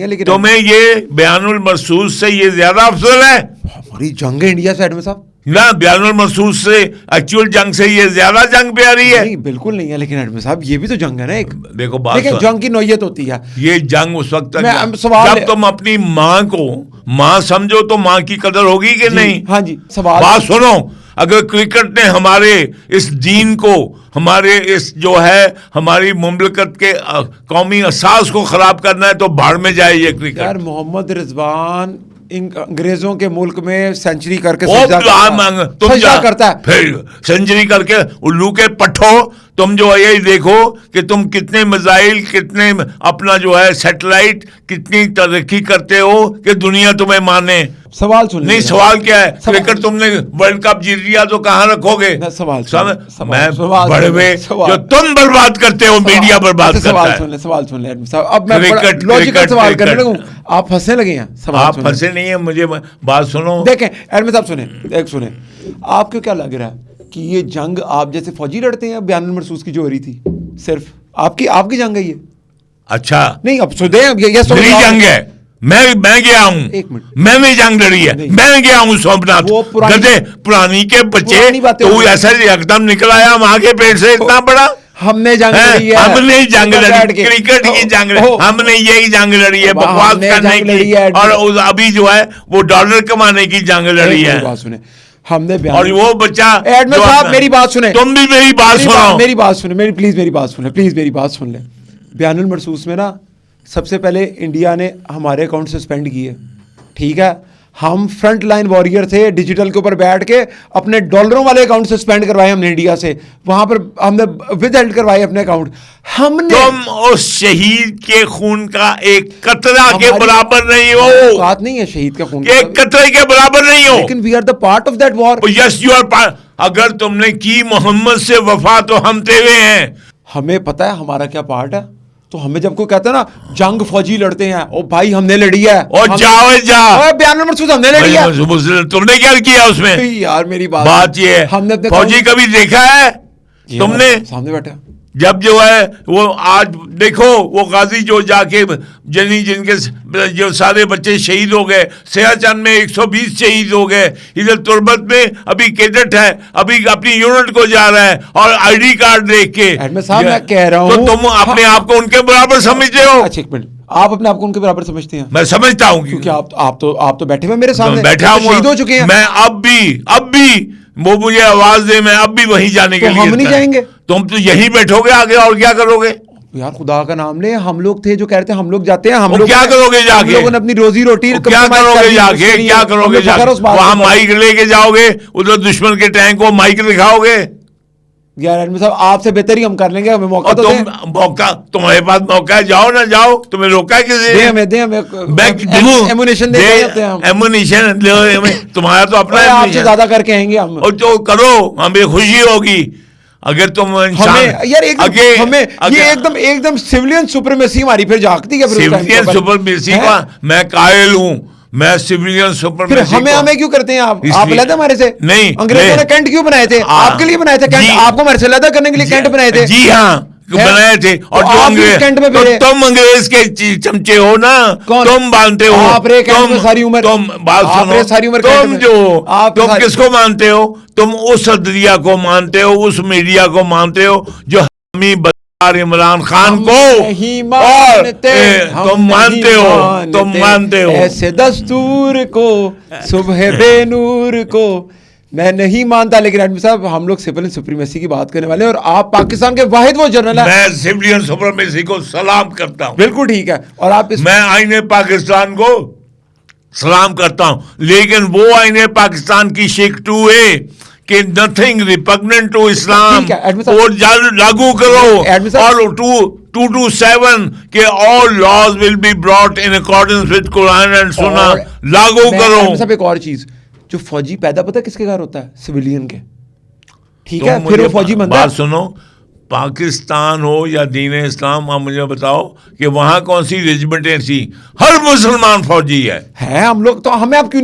[SPEAKER 1] है, लेकिन
[SPEAKER 2] तुम्हें ये बयानुल मरसूस से ये ज्यादा अफजल है?
[SPEAKER 1] हमारी जंग है इंडिया से एडमिन साहब
[SPEAKER 2] ना, बयानुल मरसूस से एक्चुअल जंग से ये ज्यादा जंग प्यारी है।
[SPEAKER 1] नहीं, बिल्कुल नहीं है, लेकिन एडमिन साहब ये भी तो जंग है ना एक।
[SPEAKER 2] देखो बात,
[SPEAKER 1] जंग की नौयत होती है।
[SPEAKER 2] ये जंग उस वक्त तक जब तुम अपनी माँ को माँ समझो तो माँ की कदर होगी कि नहीं?
[SPEAKER 1] हाँ जी, सवाल
[SPEAKER 2] बात सुनो, अगर क्रिकेट ने हमारे इस दीन को, हमारे इस जो है हमारी मुमलकत के कौमी असास को खराब करना है तो भाड़ में जाए ये क्रिकेट।
[SPEAKER 1] यार मोहम्मद रिजवान अंग्रेजों के मुल्क में सेंचुरी करके
[SPEAKER 2] सजदा करता है, फिर सेंचुरी करके उल्लू के पट्ठो, तुम जो है यही देखो कि तुम कितने मिसाइल, कितने अपना जो है सैटेलाइट, कितनी तरक्की करते हो कि दुनिया तुम्हें माने।
[SPEAKER 1] सवाल सुन,
[SPEAKER 2] नहीं सवाल क्या है? क्रिकेट तुमने वर्ल्ड कप जीत लिया तो कहाँ रखोगे? मैं बड़वे जो तुम बर्बाद करते हो, मीडिया बर्बाद करता है।
[SPEAKER 1] सवाल सुन ले अब मैं लॉजिकल सवाल करने लगूं, आप फंसने लगे हैं।
[SPEAKER 2] आप फंसे नहीं है, मुझे बात सुनो।
[SPEAKER 1] देखें एडमिन साहब सुने, आपको क्या लग रहा है कि ये जंग आप जैसे फौजी लड़ते हैं बयानुल मरसूस की जो हो रही थी, सिर्फ आपकी जंग है ये? अच्छा नहीं, अब सुने मेरी जंग है, मैं गया हूं, मैंने जंग लड़ी है, मैं गया हूं सोमनाथ, गधे पुरानी के बच्चे, तू ऐसा एकदम निकल आया वहां के पेट से इतना बड़ा। हमने जंग लड़ी है,
[SPEAKER 2] हमने जंग लड़ी, क्रिकेट की जंग लड़ी, हमने यही जंग लड़ी है बकवास करने की, और अभी जो है वो डॉलर कमाने की जंग लड़ी है।
[SPEAKER 1] हमने
[SPEAKER 2] और वो बच्चा
[SPEAKER 1] एडमिन साहब मेरी बात सुने,
[SPEAKER 2] तुम भी मेरी बात सुनो,
[SPEAKER 1] मेरी बात सुने, प्लीज मेरी बात सुन ले। बयानुल मरसूस में ना सबसे पहले इंडिया ने हमारे अकाउंट सस्पेंड किए, ठीक है। हम फ्रंट लाइन वॉरियर थे, डिजिटल के ऊपर बैठ के अपने डॉलरों वाले अकाउंट सस्पेंड करवाए हमने इंडिया से, वहां पर हमने विदहेल्ड करवाए अपने अकाउंट। हमने
[SPEAKER 2] तुम उस शहीद के खून का एक कतरा के बराबर नहीं हो।
[SPEAKER 1] बात नहीं है शहीद का खून,
[SPEAKER 2] एक कतरे के बराबर नहीं हो,
[SPEAKER 1] लेकिन we are the part of that war.
[SPEAKER 2] Yes you are part. अगर तुमने की मोहम्मद से वफा तो हम तेरे हैं।
[SPEAKER 1] हमें पता है हमारा क्या पार्ट है, तो हमें जब कोई कहता है ना जंग फौजी लड़ते हैं, ओ भाई हमने लड़ी है,
[SPEAKER 2] और जाओ जा
[SPEAKER 1] बयानुल मरसूस हमने लड़ी है,
[SPEAKER 2] तुमने क्या किया उसमें?
[SPEAKER 1] यार मेरी
[SPEAKER 2] बात ये है,
[SPEAKER 1] हमने अपने
[SPEAKER 2] फौजी कभी देखा है तुमने?
[SPEAKER 1] सामने बैठा
[SPEAKER 2] जब जो है वो आज देखो वो गाजी जो जाके जिनके जो सारे बच्चे शहीद हो गए, सियाचन में 120 शहीद हो गए, इधर तुर्बत में अभी कैडेट है, अभी अपनी यूनिट को जा रहा है और आईडी कार्ड देख के।
[SPEAKER 1] साहब मैं कह रहा हूँ
[SPEAKER 2] तो तुम अपने आप को उनके बराबर समझते हो?
[SPEAKER 1] अच्छा एक मिनट, आप अपने आप को उनके बराबर समझते हैं?
[SPEAKER 2] मैं समझता हूँ,
[SPEAKER 1] क्योंकि आप तो बैठे हुए मेरे सामने,
[SPEAKER 2] बैठा हूँ,
[SPEAKER 1] शहीद हो चुके हैं।
[SPEAKER 2] मैं अब भी वो मुझे आवाज दे, मैं अब भी वहीं जाने के लिए।
[SPEAKER 1] हम नहीं जाएंगे?
[SPEAKER 2] तुम तो यहीं बैठोगे आगे, और क्या करोगे?
[SPEAKER 1] यार खुदा का नाम ले, हम लोग थे जो कह रहे थे हम लोग जाते हैं, हम लोग
[SPEAKER 2] क्या करोगे जाके?
[SPEAKER 1] हम लोगों ने अपनी रोजी रोटी
[SPEAKER 2] क्या करोगे जाके? क्या करोगे जाके? वहां माइक लेके जाओगे, उधर दुश्मन के टैंक को माइक दिखाओगे?
[SPEAKER 1] यार एडमिन साहब आपसे बेहतर ही हम कर लेंगे, हमें मौका तो दें।
[SPEAKER 2] मौका तुम्हारे पास मौका है, जाओ ना जाओ, तुम्हें रोका है किसी ने?
[SPEAKER 1] एमुनेशन
[SPEAKER 2] तुम्हारा तो अपना है,
[SPEAKER 1] आपसे ज्यादा करके आएंगे हम,
[SPEAKER 2] और जो करो हमें खुशी होगी। अगर तुम
[SPEAKER 1] यार ये एकदम सिविलियन सुप्रीमेसी हमारी फिर जागती है।
[SPEAKER 2] सिविलियन सुप्रीमेसी का मैं कायल हूँ, मैं सिविलियन सुप्रीमेसी।
[SPEAKER 1] हमें क्यों करते हैं आप अलग हमारे से?
[SPEAKER 2] नहीं,
[SPEAKER 1] अंग्रेजों ने कैंट क्यों बनाए थे? आपके लिए बनाए थे कैंट, आपको हमारे से अलग करने के लिए कैंट बनाए थे।
[SPEAKER 2] जी हाँ बनाए थे, और जो अंग्रेज, तुम अंग्रेज के चमचे हो ना, तुम मानते हो।
[SPEAKER 1] सारी उम्र
[SPEAKER 2] तुम बात सुनो, सारी उम्र तुम किसको मानते हो? तुम उस अदलिया को मानते हो, उस मीडिया को मानते हो जो हमें इमरान खान को, और तुम मानते हो
[SPEAKER 1] ऐसे दस्तूर को, सुबह बेनूर को मैं नहीं मानता। लेकिन एडमिन साहब हम लोग सिविलियन सुप्रीमेसी की बात करने वाले हैं, और आप पाकिस्तान के वाहिद वो जनरल हैं।
[SPEAKER 2] मैं सिविलियन सुप्रीमेसी को सलाम करता हूं।
[SPEAKER 1] बिल्कुल ठीक है, और आप
[SPEAKER 2] मैं आईने पाकिस्तान को सलाम करता हूं, लेकिन वो आईने पाकिस्तान की शिक 2 है कि नथिंग रिपग्नेंट टू इस्लाम और लागू करो, और 227 के all laws will be brought in accordance with Quran and Sunnah लागू करो।
[SPEAKER 1] सब एक और चीज, जो फौजी पैदा पता है किसके घर होता है? सिविलियन के, ठीक है? फिर वो फौजी बनता है।
[SPEAKER 2] बात सुनो, पाकिस्तान हो या दीन इस्लाम, आप मुझे बताओ कि वहां कौन सी रेजिमेंटें थी? हर मुसलमान फौजी है।
[SPEAKER 1] हम लोग तो हमें आप क्यों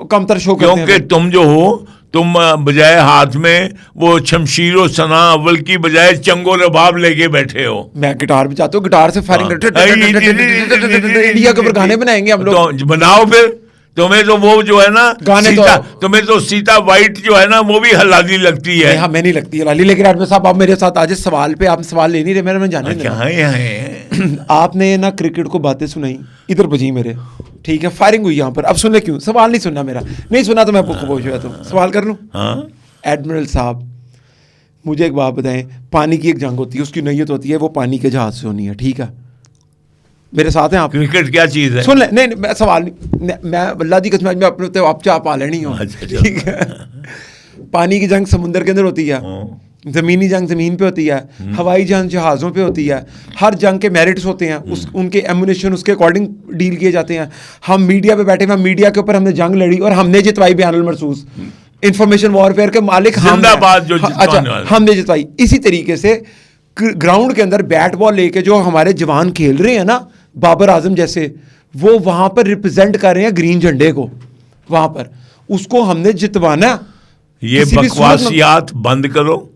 [SPEAKER 1] कमतर शो करते हैं?
[SPEAKER 2] क्योंकि तुम जो हो, तुम बजाय हाथ में वो शमशीर और सना अव्वल की बजाय चंगो रबाब लेके बैठे हो।
[SPEAKER 1] मैं गिटार बजाता हूँ, गिटार से फायरिंग इंडिया के ऊपर गाने बनाएंगे हम लोग।
[SPEAKER 2] तो बनाओ फिर। तुम्हें तो वो जो है ना
[SPEAKER 1] गाने
[SPEAKER 2] सीता, तुम्हें तो सीता वाइट जो है ना वो भी हलाली लगती है।
[SPEAKER 1] हमें नहीं लगती हलाली। लेकिन एडमिन साहब आप मेरे साथ आज सवाल पे, आप सवाल ले नहीं रहे, मैं जाने
[SPEAKER 2] नहीं।
[SPEAKER 1] आपने ना क्रिकेट को बातें सुनाई, इधर बजी मेरे, ठीक है? फायरिंग हुई यहाँ पर। अब सुन ले, क्यों सवाल नहीं सुनना मेरा? नहीं सुना तो मैं पूछ रहा था, सवाल कर लूँ? एडमिरल साहब मुझे एक बात बताएं, पानी की एक जंग होती है, उसकी नैयत होती है वो पानी के जहाज से होनी है, ठीक है? मेरे साथ हैं आप?
[SPEAKER 2] क्रिकेट क्या चीज है?
[SPEAKER 1] सुन ले, नहीं मैं सवाल नहीं, मैं अल्लाह दी कसम में अपने आप चाप आ लेनी हो, ठीक है? पानी की जंग समुंदर के अंदर होती है, जमीनी जंग जमीन पे होती है, हवाई जंग जहाज़ों पे होती है। हर जंग के मेरिट्स होते हैं, उनके एमुनेशन उसके अकॉर्डिंग डील किए जाते हैं। हम मीडिया पे बैठे हुए, मीडिया के ऊपर हमने जंग लड़ी और हमने जितवाई बयानुल मरसूस। इंफॉर्मेशन वॉरफेयर के मालिक हम हैं। अच्छा, हमने जितवाई। इसी तरीके से ग्राउंड के अंदर बैट बॉल लेके जो हमारे जवान खेल रहे हैं ना, बाबर आजम जैसे, वो वहां पर रिप्रेजेंट कर रहे हैं ग्रीन झंडे को, वहां पर उसको हमने जितवाना।
[SPEAKER 2] ये बकवासियात बंद करो,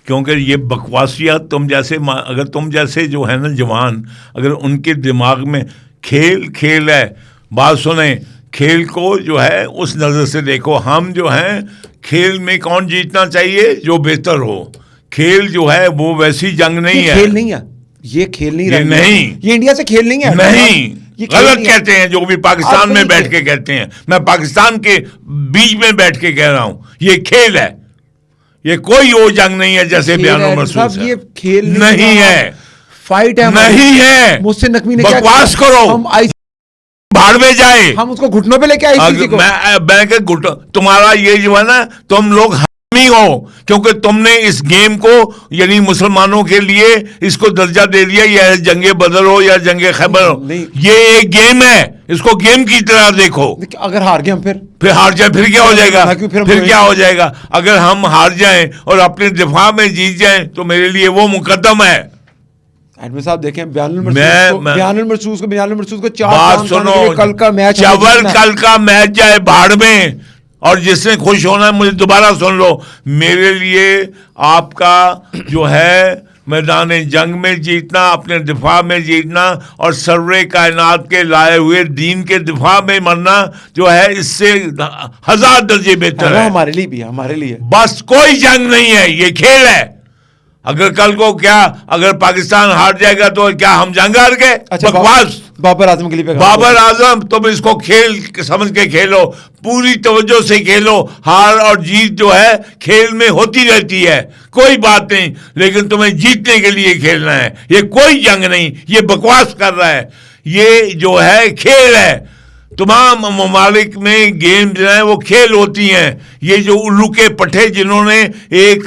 [SPEAKER 2] क्योंकि ये बकवासियात अगर तुम जैसे जो है ना जवान, अगर उनके दिमाग में खेल है, बात सुने, खेल को जो है उस नज़र से देखो। हम जो हैं खेल में कौन जीतना चाहिए? जो बेहतर हो। खेल जो है वो वैसी जंग नहीं है।
[SPEAKER 1] खेल नहीं है ये, खेल नहीं
[SPEAKER 2] ये नहीं,
[SPEAKER 1] ये इंडिया से खेल नहीं है।
[SPEAKER 2] नहीं, गलत कहते हैं जो भी पाकिस्तान में बैठ के कहते हैं। मैं पाकिस्तान के बीच में बैठ के कह रहा हूं, ये खेल है, ये कोई वो जंग नहीं है जैसे बयानुल मरसूस है।
[SPEAKER 1] ये खेल
[SPEAKER 2] नहीं है,
[SPEAKER 1] फाइट है,
[SPEAKER 2] नहीं है।
[SPEAKER 1] मुझसे नकवी ने
[SPEAKER 2] बकवास करो, भाड़ में जाए।
[SPEAKER 1] हम उसको घुटनों पे लेके आए।
[SPEAKER 2] मैं तुम्हारा ये जो है ना, तुम लोग हो, क्योंकि तुमने इस गेम को यानी मुसलमानों के लिए इसको दर्जा दे दिया, या जंगे बदर हो या जंगे खैबर हो। ये एक गेम है, इसको गेम की तरह देखो।
[SPEAKER 1] अगर हार गए हम फिर
[SPEAKER 2] हार जाए, फिर क्या हो जाएगा? फिर क्या हो जाएगा? अगर हम हार जाएं और अपने दिफा में जीत जाएं तो मेरे लिए वो मुकद्दम है।
[SPEAKER 1] एडमिन साहब देखें बयानुल मरसूस को 4
[SPEAKER 2] बात सुनो,
[SPEAKER 1] कल का मैच
[SPEAKER 2] कल का मैच जाए भाड़ में, और जिसने खुश होना है मुझे दोबारा सुन लो, मेरे लिए आपका जो है मैदान जंग में जीतना, अपने दिफा में जीतना और सर्वे कायनात के लाए हुए दीन के दिफा में मरना जो है, इससे 1000 दर्जे बेहतर है।
[SPEAKER 1] हमारे लिए भी, हमारे लिए
[SPEAKER 2] बस कोई जंग नहीं है, ये खेल है। अगर कल को क्या, अगर पाकिस्तान हार जाएगा तो क्या हम जंग हार गए?
[SPEAKER 1] अच्छा,
[SPEAKER 2] बकवास।
[SPEAKER 1] बाबर आजम के लिए
[SPEAKER 2] बाबर आजम तुम इसको खेल समझ के खेलो, पूरी तवज्जो से खेलो। हार और जीत जो है खेल में होती रहती है, कोई बात नहीं, लेकिन तुम्हें जीतने के लिए खेलना है। ये कोई जंग नहीं, ये बकवास कर रहा है, ये जो है खेल है। तमाम ममालिक में गेम जो है वो खेल होती हैं। ये जो उल्लू के पट्टे जिन्होंने एक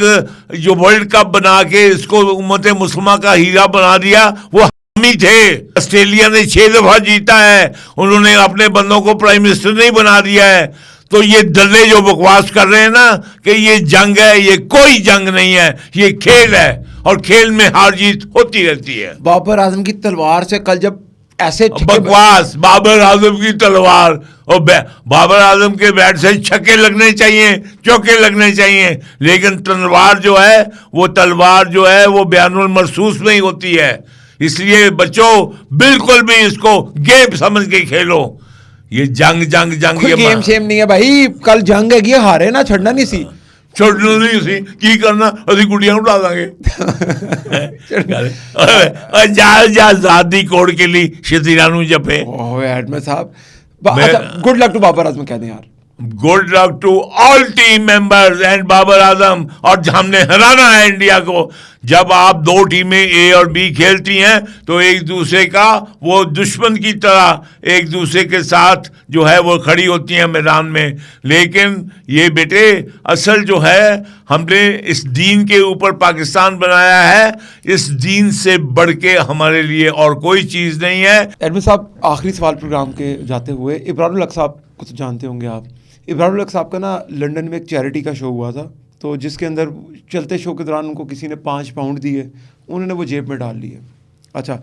[SPEAKER 2] जो वर्ल्ड कप बना के इसको उम्मत मुस्लिमा का हीरा बना दिया, वो हम ही थे। ऑस्ट्रेलिया ने 6 दफा जीता है, उन्होंने अपने बंदों को प्राइम मिनिस्टर नहीं बना दिया है। तो ये दल्ले जो बकवास कर रहे हैं ना कि ये जंग है, ये कोई जंग नहीं है, ये खेल है, और खेल में हार जीत होती रहती है।
[SPEAKER 1] बाबर आजम की तलवार से कल जब ऐसे
[SPEAKER 2] बकवास, बाबर आजम की तलवार और बाबर आजम के बैट से छक्के लगने चाहिए, चौके लगने चाहिए, लेकिन तलवार जो है वो तलवार जो है वो बयानुल मरसूस में ही होती है। इसलिए बच्चों बिल्कुल भी इसको गेम समझ के खेलो। ये जंग जंग जंग ये
[SPEAKER 1] गेम शेम नहीं है भाई, कल जंग है, हारे ना छड़ना नहीं सी,
[SPEAKER 2] छोड़ना नहीं सी की करना, अभी गुड़िया उड़ा देंगे। आजादी कोड के लिए शतीरानू जपे।
[SPEAKER 1] एडमिन साहब good luck to Babar Azam कह दें यार।
[SPEAKER 2] Good luck to all team members and Babar Azam. और हमने हराना है इंडिया को। जब आप 2 टीमें ए और बी खेलती हैं तो एक दूसरे का वो दुश्मन की तरह एक दूसरे के साथ जो है वो खड़ी होती हैं मैदान में। लेकिन ये बेटे असल जो है हमने इस दीन के ऊपर पाकिस्तान बनाया है, इस दीन से बढ़ के हमारे लिए और कोई चीज़ नहीं है।
[SPEAKER 1] एडमिन साहब आखिरी सवाल प्रोग्राम के जाते हुए, इब्रारुल हक साहब को तो जानते होंगे आप। इब्रारुल हक साहब का ना लंदन में एक चैरिटी का शो हुआ था, तो जिसके अंदर चलते शो के दौरान उनको किसी ने 5 पाउंड दिए, उन्होंने वो जेब में डाल लिए। अच्छा,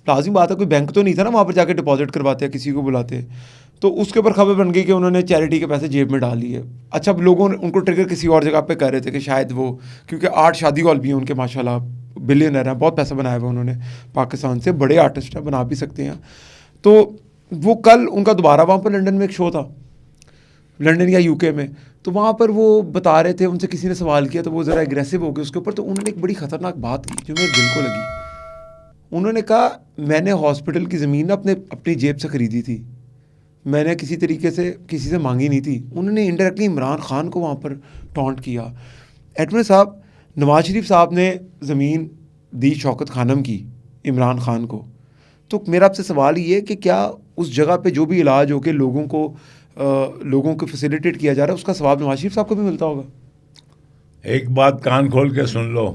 [SPEAKER 1] लाजिम बात है कोई बैंक तो नहीं था ना वहाँ पर जाके डिपॉजिट करवाते या किसी को बुलाते, तो उसके ऊपर खबर बन गई कि उन्होंने चैरिटी के पैसे जेब में डाल लिए। अच्छा, लोगों ने उनको ट्रिगर किसी और जगह पे कर रहे थे कि शायद वो, क्योंकि 8 शादी हॉल भी हैं उनके माशाल्लाह, बिलियनर हैं, बहुत पैसा बनाया हुआ उन्होंने पाकिस्तान से, बड़े आर्टिस्ट हैं, बना भी सकते हैं। तो वो कल उनका दोबारा वहाँ पर लंदन में एक शो था, लंदन या यूके में, तो वहाँ पर वो बता रहे थे, उनसे किसी ने सवाल किया तो वो ज़रा एग्रेसिव हो गए उसके ऊपर। तो उन्होंने एक बड़ी ख़तरनाक बात की जो मेरे दिल को लगी। उन्होंने कहा मैंने हॉस्पिटल की ज़मीन अपनी जेब से ख़रीदी थी, मैंने किसी तरीके से किसी से मांगी नहीं थी। उन्होंने इनडायरेक्टली इमरान खान को वहाँ पर टॉन्ट किया। एडमिन साहब, नवाज शरीफ साहब ने ज़मीन दी शौकत खानम की इमरान खान को, तो मेरा आपसे सवाल ये है कि क्या उस जगह पे जो भी इलाज हो के लोगों को फैसिलिटेट किया जा रहा है उसका सवाब नवाज शरीफ साहब को भी मिलता होगा?
[SPEAKER 2] एक बात कान खोल के सुन लो,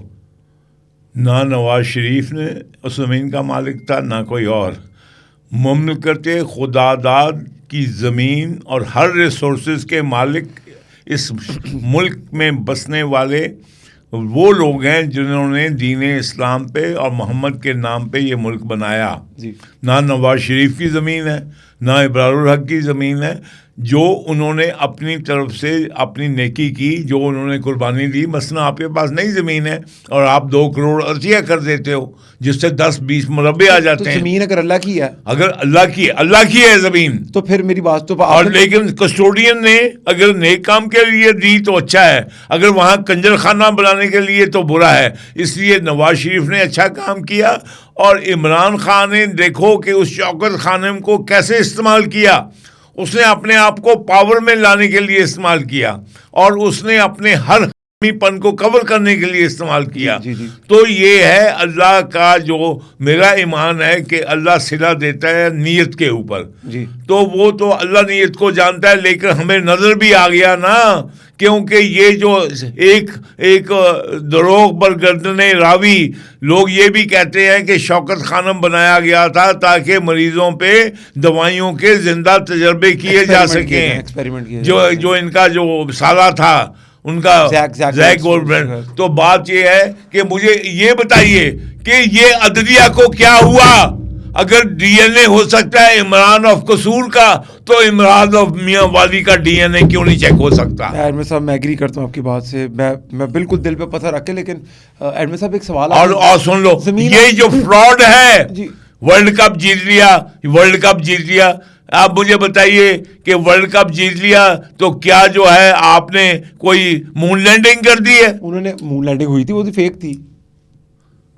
[SPEAKER 2] ना नवाज शरीफ ने उस ज़मीन का मालिक था ना कोई और। मुमलकत खुदादाद की ज़मीन और हर रिसोर्सेज के मालिक इस मुल्क में बसने वाले वो लोग हैं जिन्होंने दीन इस्लाम पे और मोहम्मद के नाम पे ये मुल्क बनाया
[SPEAKER 1] जी।
[SPEAKER 2] ना नवाज शरीफ की ज़मीन है ना इब्रारुल हक की ज़मीन है, जो उन्होंने अपनी तरफ से अपनी नेकी की, जो उन्होंने कुर्बानी दी। मसलन आपके पास नई ज़मीन है और आप 2 करोड़ अर्जिया कर देते हो जिससे 10-20 मुरब्बे आ जाते हैं।
[SPEAKER 1] ज़मीन अगर अल्लाह की है,
[SPEAKER 2] अगर अल्लाह की है ज़मीन,
[SPEAKER 1] तो फिर मेरी बात तो
[SPEAKER 2] और लेकिन कस्टोडियन ने अगर नेक काम के लिए दी तो अच्छा है, अगर वहाँ कंजर खाना बनाने के लिए तो बुरा है। इसलिए नवाज शरीफ ने अच्छा काम किया और इमरान खान ने देखो कि उस शौकत खानम को कैसे इस्तेमाल किया। उसने अपने आप को पावर में लाने के लिए इस्तेमाल किया और उसने अपने हर पन को कवर करने के लिए इस्तेमाल किया।
[SPEAKER 1] जी, जी।
[SPEAKER 2] तो ये है अल्लाह का, जो मेरा ईमान है कि अल्लाह सिला देता है नीयत के ऊपर। तो वो तो अल्लाह नीयत को जानता है, लेकिन हमें नज़र भी आ गया ना, क्योंकि ये जो एक दरोग पर गर्दने रावी लोग ये भी कहते हैं कि शौकत खानम बनाया गया था ताकि मरीजों पे दवाइयों के जिंदा तजर्बे किए जा सकें। जो इनका जो साला था उनका जैक गोल्डब्रैंड। तो बात ये है कि मुझे ये बताइए कि ये अदलिया को क्या हुआ। अगर डीएनए हो सकता है इमरान ऑफ कसूर का, तो इमरान ऑफ मियां वाली का डीएनए क्यों नहीं चेक हो सकता?
[SPEAKER 1] एडमिन साहब मैं एग्री करता हूँ आपकी बात से, मैं बिल्कुल दिल पे पत्थर रख के, लेकिन एडमिन साहब एक सवाल
[SPEAKER 2] और सुन लो, ये जो फ्रॉड है,
[SPEAKER 1] जी
[SPEAKER 2] वर्ल्ड कप जीत लिया, वर्ल्ड कप जीत लिया। आप मुझे बताइए कि वर्ल्ड कप जीत लिया तो क्या जो है आपने कोई मून लैंडिंग कर दी है?
[SPEAKER 1] उन्होंने मून लैंडिंग हुई थी, वो भी फेक थी,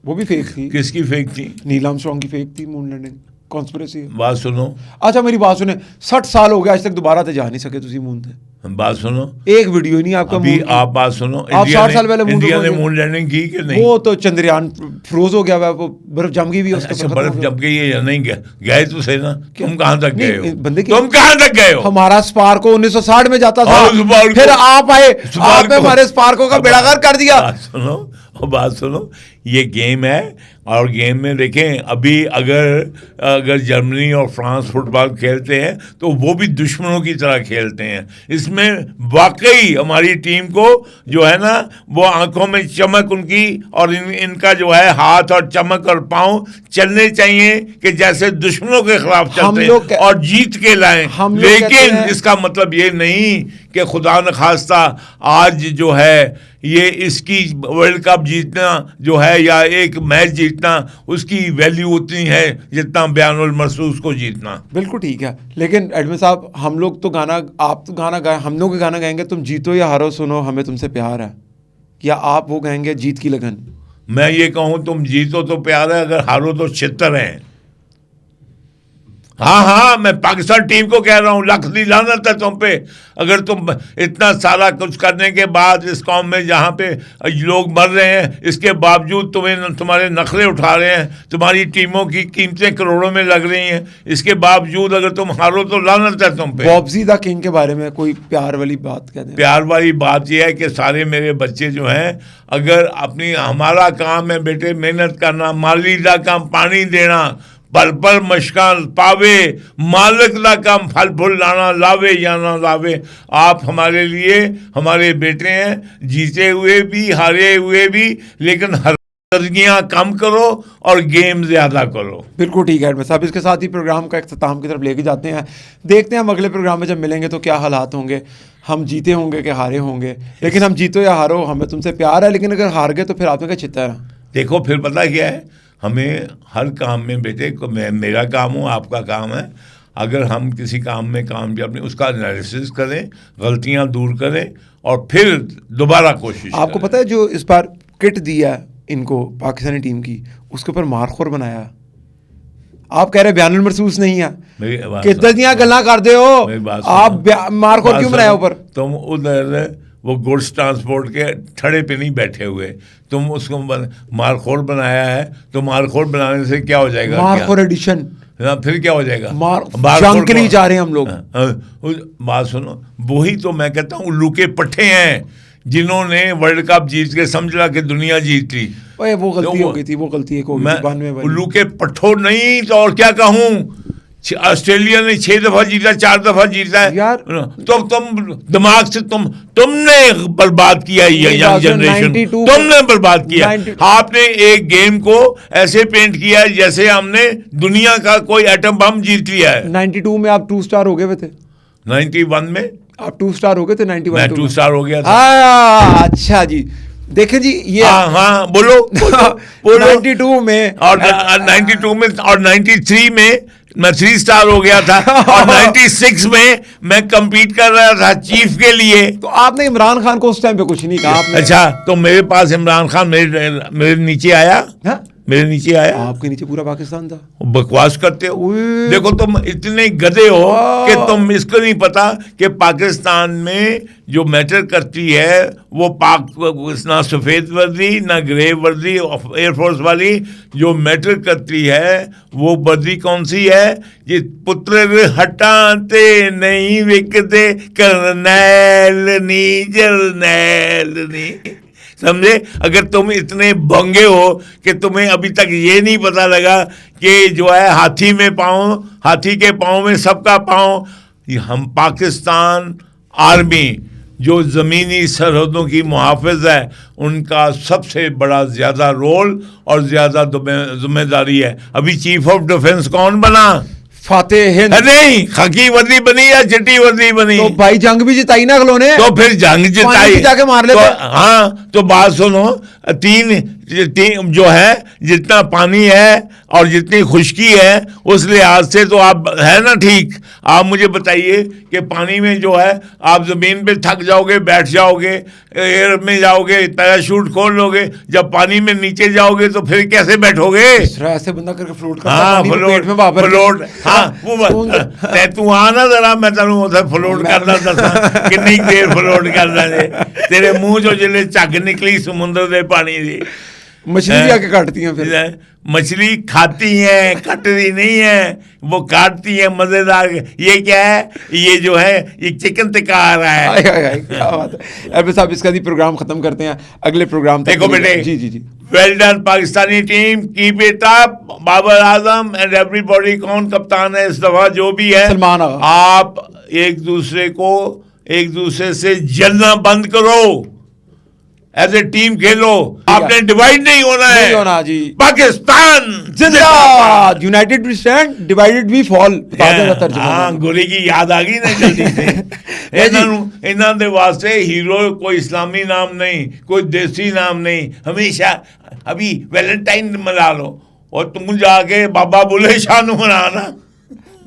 [SPEAKER 1] वो भी फेक थी।
[SPEAKER 2] किसकी फेक थी?
[SPEAKER 1] नील आर्मस्ट्रांग की फेक थी मून लैंडिंग, कॉन्स्पिरेसी।
[SPEAKER 2] बात सुनो,
[SPEAKER 1] अच्छा मेरी बात सुने, 60 साल हो गए आज तक दोबारा तो जा नहीं सके तुसी मून थे।
[SPEAKER 2] बात सुनो,
[SPEAKER 1] एक वीडियो नहीं आपका
[SPEAKER 2] अभी
[SPEAKER 1] मून की।
[SPEAKER 2] आप बात सुनो,
[SPEAKER 1] आप 60 साल पहले
[SPEAKER 2] इंडिया ने मून लैंडिंग की कि नहीं?
[SPEAKER 1] वो तो चंद्रयान फ्रोज हो गया, वो बर्फ जम गई भी उसके
[SPEAKER 2] अच्छा,
[SPEAKER 1] ऊपर,
[SPEAKER 2] बर्फ
[SPEAKER 1] खत्म हो
[SPEAKER 2] जम गई है या नहीं? गए तो सही ना। तुम कहाँ तक गए
[SPEAKER 1] नहीं,
[SPEAKER 2] हो?
[SPEAKER 1] बंदे की-
[SPEAKER 2] तुम कहाँ तक गए हो?
[SPEAKER 1] हमारा स्पार्को 1960 में जाता था,
[SPEAKER 2] हाँ, स्पार्को।
[SPEAKER 1] फिर आप आए,
[SPEAKER 2] स्पार्को।
[SPEAKER 1] आपने हमारे स्पार्को का बेड़ागर कर दिया।
[SPEAKER 2] बात सुनो, ये गेम है, और गेम में देखें अभी अगर जर्मनी और फ्रांस फुटबॉल खेलते हैं तो वो भी दुश्मनों की तरह खेलते हैं। इसमें वाकई हमारी टीम को जो है ना, वो आंखों में चमक उनकी, और इनका जो है हाथ और चमक और पांव चलने चाहिए कि जैसे दुश्मनों के खिलाफ चलते हैं और जीत के लाएं। लेकिन इसका मतलब ये नहीं कि खुदा न खास्ता आज जो है ये इसकी वर्ल्ड कप जीतना जो है या एक मैच जीतना उसकी वैल्यू उतनी है जितना बयानुल मरसूस को जीतना।
[SPEAKER 1] बिल्कुल ठीक है, लेकिन एडमिन साहब हम लोग तो गाना, आप तो गाना गाए, हम लोग गाना गाएंगे तुम जीतो या हारो सुनो हमें तुमसे प्यार है, या आप वो गाएंगे जीत की लगन?
[SPEAKER 2] मैं ये कहूँ तुम जीतो तो प्यार है, अगर हारो तो छितर है। हाँ, मैं पाकिस्तान टीम को कह रहा हूँ, लख दी लानत है तुम पे। अगर तुम इतना सारा कुछ करने के बाद इस कौम में जहाँ पे लोग मर रहे हैं, इसके बावजूद तुम्हारे नखरे उठा रहे हैं, तुम्हारी टीमों की कीमतें करोड़ों में लग रही हैं, इसके बावजूद अगर तुम हारो तो लानत है तुम पे।
[SPEAKER 1] बॉब्जी द किंग के बारे में कोई प्यार वाली बात कह दें?
[SPEAKER 2] प्यार वाली बात यह है कि सारे मेरे बच्चे जो हैं, अगर हमारा काम है बेटे मेहनत करना, माली दा काम पानी देना, पल पल मशकान पावे, मालिक दा काम फल फूल लाना, लावे या ना लावे। आप हमारे लिए हमारे बेटे हैं, जीते हुए भी हारे हुए भी, लेकिन हरगियाँ कम करो और गेम ज्यादा करो।
[SPEAKER 1] बिल्कुल ठीक है साहब, इसके साथ ही प्रोग्राम का इख्तिताम की तरफ लेके जाते हैं। देखते हैं हम अगले प्रोग्राम में जब मिलेंगे तो क्या हालात होंगे, हम जीते होंगे कि हारे होंगे। लेकिन हम जीतो या हारो हमें तुमसे प्यार है, लेकिन अगर हार गए तो फिर आपने क्या चित्ता है।
[SPEAKER 2] देखो फिर पता क्या है, हमें हर काम में बेटे को, मेरा काम हो आपका काम है, अगर हम किसी काम में कामयाब नहीं उसका एनालिसिस करें, गलतियां दूर करें और फिर दोबारा कोशिश
[SPEAKER 1] आपको
[SPEAKER 2] करें।
[SPEAKER 1] पता है जो इस बार किट दिया इनको पाकिस्तानी टीम की, उसके ऊपर मारखोर बनाया। आप कह रहे बयानुल मरसूस नहीं है, कितनी गल्ला कर दे हो आप, मारखोर क्यों बनाया ऊपर?
[SPEAKER 2] तुम उधर वो गुड्स ट्रांसपोर्ट के ठड़े पे नहीं बैठे हुए, तुम उसको मारखोर बनाया है, तो मारखोर बनाने से क्या हो जाएगा?
[SPEAKER 1] मारखोर एडिशन,
[SPEAKER 2] फिर क्या हो जाएगा?
[SPEAKER 1] जंग के लिए जा रहे हैं हम लोग।
[SPEAKER 2] बात सुनो, वही तो मैं कहता हूँ उल्लू के पट्टे हैं जिन्होंने वर्ल्ड कप जीत के समझा कि दुनिया जीत ली।
[SPEAKER 1] वो गलती हो गई थी, वो गलती एक हो गई थी 92 वाली।
[SPEAKER 2] उल्लू के पट्टो नहीं तो और क्या कहूँ। ऑस्ट्रेलिया ने 6 दफा जीता, 4 दफा जीता है यार। तो तुम दिमाग से तुमने बर्बाद किया यंग जनरेशन, तुमने बर्बाद किया। आपने एक गेम को ऐसे पेंट किया है जैसे हमने दुनिया का कोई एटम बम जीत लिया है।
[SPEAKER 1] 92 में आप 2 स्टार हो गए थे।
[SPEAKER 2] 91 में
[SPEAKER 1] आप 2 स्टार हो गए थे। 91
[SPEAKER 2] मैं 2 स्टार हो गया था।
[SPEAKER 1] अच्छा जी, देखें जी ये
[SPEAKER 2] हाँ बोलो
[SPEAKER 1] 92 में
[SPEAKER 2] और 92 में और 93 में मैं 3 स्टार हो गया था और 96 में मैं compete कर रहा था चीफ के लिए।
[SPEAKER 1] तो आपने इमरान खान को उस टाइम पे कुछ नहीं कहा आपने?
[SPEAKER 2] अच्छा, तो मेरे पास इमरान खान मेरे नीचे आया। हा? मेरे नीचे आया।
[SPEAKER 1] आपके नीचे पूरा पाकिस्तान था।
[SPEAKER 2] बकवास करते हो। देखो तुम इतने गधे हो कि तुम इसको नहीं पता कि पाकिस्तान में जो मैटर करती है वो ना सफ़ेद वर्दी ना ग्रे वर्दी एयरफोर्स वाली जो मैटर करती है वो वर्दी कौन सी है? ये पुत्र हटाते नहीं विकते करनैल नी जरनैल नी। समझे? अगर तुम इतने बंगे हो कि तुम्हें अभी तक ये नहीं पता लगा कि जो है हाथी में पाँव, हाथी के पाँव में सबका पाँव। हम पाकिस्तान आर्मी जो ज़मीनी सरहदों की मुहाफ़िज़ है, उनका सबसे बड़ा ज़्यादा रोल और ज़्यादा जिम्मेदारी है। अभी चीफ ऑफ डिफेंस कौन बना?
[SPEAKER 1] फातेह हिंद।
[SPEAKER 2] नहीं, खाकी वर्दी बनी या चिट्टी वर्दी बनी?
[SPEAKER 1] तो भाई जंग भी जिताई ना अगलों ने।
[SPEAKER 2] तो फिर जंग जिताई,
[SPEAKER 1] जाके मार लेते।
[SPEAKER 2] तो हाँ, तो बात सुनो, तीन जो है, जितना पानी है और जितनी खुश्की है, उस लिहाज से तो आप है ना ठीक। आप मुझे बताइए कि पानी में जो है आप ज़मीन पे थक जाओगे, बैठ जाओगे, एयर में जाओगे, पैराशूट खोल लोगे, जब पानी में नीचे जाओगे तो फिर कैसे बैठोगे?
[SPEAKER 1] ऐसे बंदा करके फ्लोट करता है,
[SPEAKER 2] हाँ,
[SPEAKER 1] पानी में
[SPEAKER 2] फ्लोट,
[SPEAKER 1] पेट में बाबर।
[SPEAKER 2] फ्लोट, हाँ, तू आना जरा, मैं तेनू उधर फ्लोट करदा दसा कितनी देर फ्लोट करदा जे। तेरे मुंह चो जिले झग निकली समुद्र दे पानी दी।
[SPEAKER 1] मछली भी आके काटती हैं फिर।
[SPEAKER 2] मछली खाती है, कटती नहीं है, वो काटती है, मजेदार। ये क्या है? ये जो है, ये चिकन टिक्का आ रहा है।
[SPEAKER 1] आए, आए, आए, क्या बात है। अरबी साहब, इसका भी प्रोग्राम खत्म करते हैं, अगले प्रोग्राम तक
[SPEAKER 2] देखो बेटे,
[SPEAKER 1] जी जी जी,
[SPEAKER 2] well done Pakistani team, keep it up. Babar Azam and everybody. कौन कप्तान है इस दफा? जो भी है,
[SPEAKER 1] सलमान आगा।
[SPEAKER 2] आप एक दूसरे से जलना बंद करो, एज ए टीम खेलो। आपने डिवाइड नहीं होना है।
[SPEAKER 1] नहीं होना जी।
[SPEAKER 2] पाकिस्तान
[SPEAKER 1] जिंदाबाद। United we stand, divided we fall.
[SPEAKER 2] हाँ, गोली की याद आ गई ना जल्दी से। इन्हों दे वास्ते हीरो कोई इस्लामी नाम नहीं, कोई देसी नाम नहीं। हमेशा अभी वैलेंटाइन मना लो और तुम जाके बाबा बुल्ले शाह नु मनाना।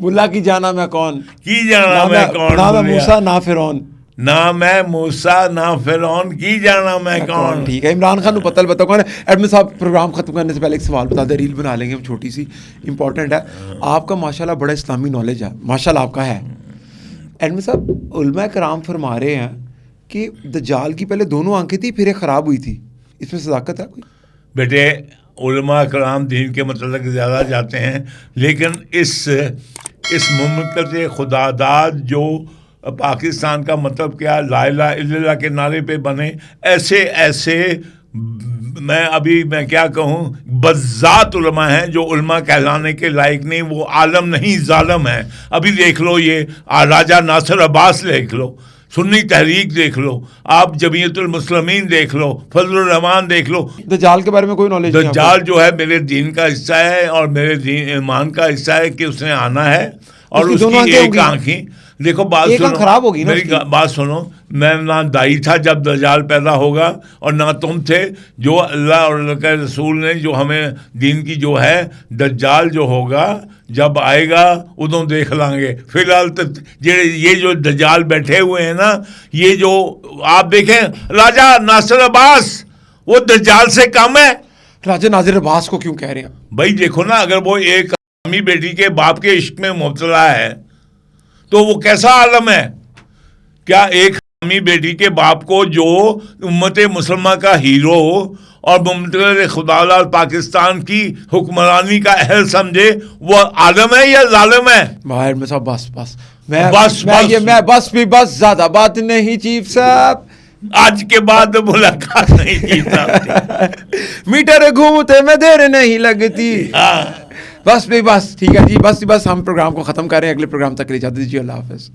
[SPEAKER 1] बुल्ला की जाना मैं कौन,
[SPEAKER 2] की जाना मैं कौन,
[SPEAKER 1] ना मैं मूसा ना फिरौन,
[SPEAKER 2] ना मैं मूसा ना फिरौन, की जाना मैं कौन।
[SPEAKER 1] ठीक है, इमरान खान को पता बताओ कौन है। एडमिन साहब, प्रोग्राम खत्म करने से पहले एक सवाल बता दे, रील बना लेंगे हम छोटी सी, इंपॉर्टेंट है। आपका माशाल्लाह बड़ा इस्लामी नॉलेज है, माशाल्लाह आपका है। एडमिन साहब, उलमा कराम फरमा रहे हैं कि दज्जाल की पहले दोनों आंखें थी, फिर एक ख़राब हुई थी, इसमें सदाकत है कोई?
[SPEAKER 2] बेटे, उलमा कराम दीन के मतलब ज़्यादा जाते हैं, लेकिन इस मुमलकत खुदादाद जो पाकिस्तान का मतलब क्या, ला इलाहा इल्लल्लाह के नारे पे बने, ऐसे मैं क्या कहूँ, बज़ात उलमा हैं जो उलमा कहलाने के लायक नहीं। वो आलम नहीं, जालम है। अभी देख लो, ये राजा नासिर अब्बास देख लो, सुन्नी तहरीक देख लो, आप जमीयतुल मुस्लिमीन देख लो, फजलुर रहमान देख लो।
[SPEAKER 1] दज्जाल के बारे में कोई नॉलेज नहीं?
[SPEAKER 2] दज्जाल जो है मेरे दीन का हिस्सा है और मेरे दीन ईमान का हिस्सा है कि उसने आना है, और उसकी एक आँखें। देखो, बात सुनो,
[SPEAKER 1] खराब होगी ना,
[SPEAKER 2] मेरी बात सुनो। मैं ना दाई था जब दज्जाल पैदा होगा, और ना तुम थे। जो अल्लाह और अल्लाह के रसूल ने जो हमें दीन की जो है, दज्जाल जो होगा जब आएगा उਦੋਂ देख लांगे। फिलहाल तो ये जो दज्जाल बैठे हुए हैं ना, ये जो आप देखें, राजा नासिर अब्बास वो दज्जाल से कम है।
[SPEAKER 1] राजा नासिर अब्बास को क्यों कह रहे हैं
[SPEAKER 2] भाई? देखो ना, अगर वो एक अम्मी बेटी के बाप के इश्क में मुब्तला है तो वो कैसा आलम है? क्या एक अम्मी बेटी के बाप को जो उम्मत मुसलमान का हीरो और मुमतल खुदालाल पाकिस्तान की हुक्मरानी का अहल समझे, वो आलम है या जालिम है?
[SPEAKER 1] बाहर में साहब, बस ज्यादा बात नहीं चीफ साहब,
[SPEAKER 2] आज के बाद मुलाकात नहीं चीफ साहब।
[SPEAKER 1] मीटर घूमते में देर नहीं लगती। बस ठीक है जी, बस हम प्रोग्राम को खत्म कर रहे हैं। अगले प्रोग्राम तक के लिए इजाजत दीजिए। अल्लाह हाफिज।